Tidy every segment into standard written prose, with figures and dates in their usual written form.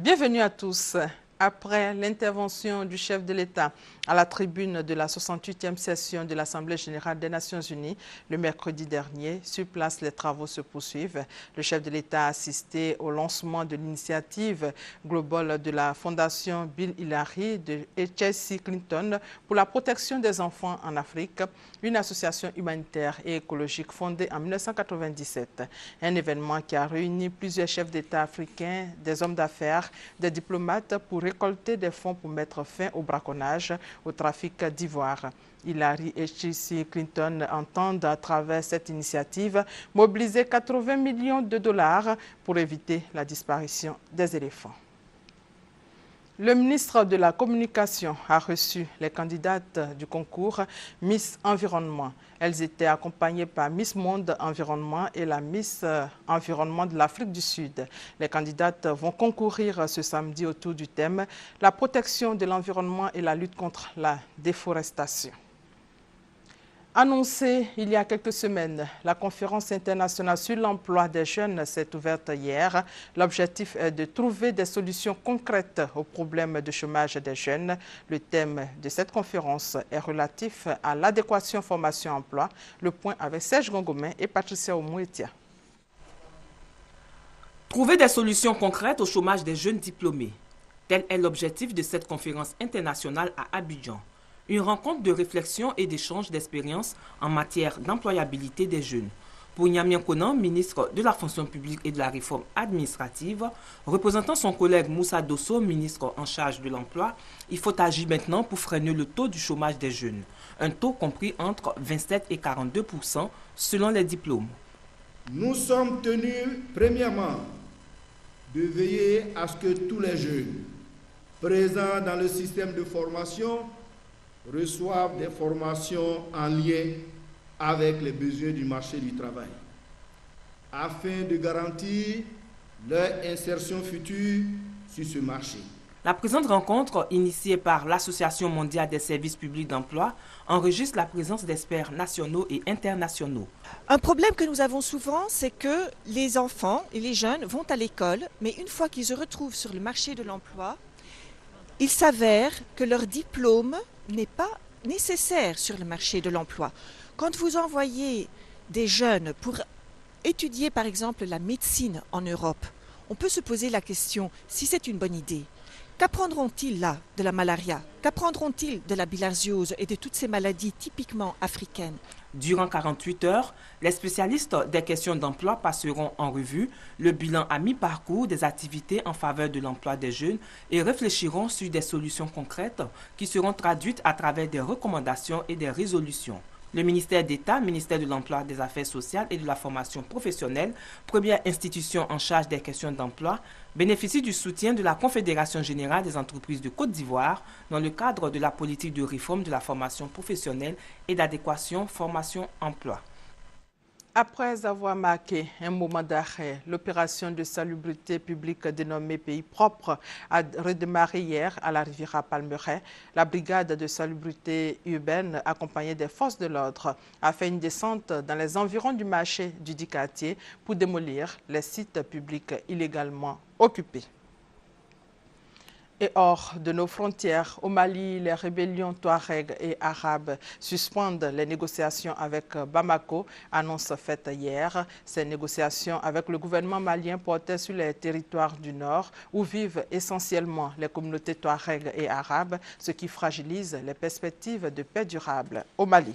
Bienvenue à tous. Après l'intervention du chef de l'État à la tribune de la 68e session de l'Assemblée générale des Nations unies le mercredi dernier, sur place, les travaux se poursuivent. Le chef de l'État a assisté au lancement de l'initiative globale de la Fondation Bill Hillary et Chelsea Clinton pour la protection des enfants en Afrique, une association humanitaire et écologique fondée en 1997. Un événement qui a réuni plusieurs chefs d'État africains, des hommes d'affaires, des diplomates pour récolter des fonds pour mettre fin au braconnage, au trafic d'ivoire. Hillary et Chelsea Clinton entendent, à travers cette initiative, mobiliser 80 millions de dollars pour éviter la disparition des éléphants. Le ministre de la Communication a reçu les candidates du concours Miss Environnement. Elles étaient accompagnées par Miss Monde Environnement et la Miss Environnement de l'Afrique du Sud. Les candidates vont concourir ce samedi autour du thème « La protection de l'environnement et la lutte contre la déforestation ». Annoncée il y a quelques semaines, la conférence internationale sur l'emploi des jeunes s'est ouverte hier. L'objectif est de trouver des solutions concrètes aux problèmes de chômage des jeunes. Le thème de cette conférence est relatif à l'adéquation formation-emploi. Le point avec Serge Gongomin et Patricia Oumouetia. Trouver des solutions concrètes au chômage des jeunes diplômés. Tel est l'objectif de cette conférence internationale à Abidjan. Une rencontre de réflexion et d'échange d'expériences en matière d'employabilité des jeunes. Pour Nyamien Konan, ministre de la fonction publique et de la réforme administrative, représentant son collègue Moussa Dosso, ministre en charge de l'emploi, il faut agir maintenant pour freiner le taux du chômage des jeunes. Un taux compris entre 27 et 42% selon les diplômes. Nous sommes tenus, premièrement, de veiller à ce que tous les jeunes présents dans le système de formation reçoivent des formations en lien avec les besoins du marché du travail, afin de garantir leur insertion future sur ce marché. La présente rencontre, initiée par l'Association mondiale des services publics d'emploi, enregistre la présence d'experts nationaux et internationaux. Un problème que nous avons souvent, c'est que les enfants et les jeunes vont à l'école, mais une fois qu'ils se retrouvent sur le marché de l'emploi, il s'avère que leur diplôme n'est pas nécessaire sur le marché de l'emploi. Quand vous envoyez des jeunes pour étudier par exemple la médecine en Europe, on peut se poser la question si c'est une bonne idée. Qu'apprendront-ils là de la malaria? Qu'apprendront-ils de la bilharziose et de toutes ces maladies typiquement africaines? Durant 48 heures, les spécialistes des questions d'emploi passeront en revue le bilan à mi-parcours des activités en faveur de l'emploi des jeunes et réfléchiront sur des solutions concrètes qui seront traduites à travers des recommandations et des résolutions. Le ministère d'État, ministère de l'Emploi, des Affaires sociales et de la formation professionnelle, première institution en charge des questions d'emploi, bénéficie du soutien de la Confédération générale des entreprises de Côte d'Ivoire dans le cadre de la politique de réforme de la formation professionnelle et d'adéquation formation-emploi. Après avoir marqué un moment d'arrêt, l'opération de salubrité publique dénommée Pays propre a redémarré hier à la Riviera Palmeraie. La brigade de salubrité urbaine, accompagnée des forces de l'ordre, a fait une descente dans les environs du marché du dit quartier pour démolir les sites publics illégalement occupés. Et hors de nos frontières, au Mali, les rébellions touareg et arabes suspendent les négociations avec Bamako, annonce faite hier. Ces négociations avec le gouvernement malien portaient sur les territoires du Nord, où vivent essentiellement les communautés touareg et arabes, ce qui fragilise les perspectives de paix durable au Mali.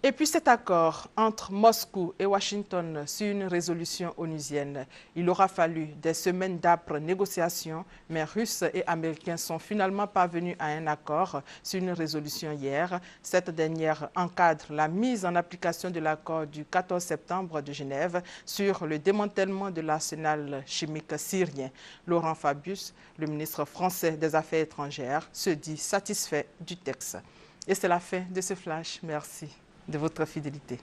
Et puis cet accord entre Moscou et Washington sur une résolution onusienne. Il aura fallu des semaines d'âpres négociations, mais Russes et Américains sont finalement parvenus à un accord sur une résolution hier. Cette dernière encadre la mise en application de l'accord du 14 septembre de Genève sur le démantèlement de l'arsenal chimique syrien. Laurent Fabius, le ministre français des Affaires étrangères, se dit satisfait du texte. Et c'est la fin de ce flash. Merci de votre fidélité.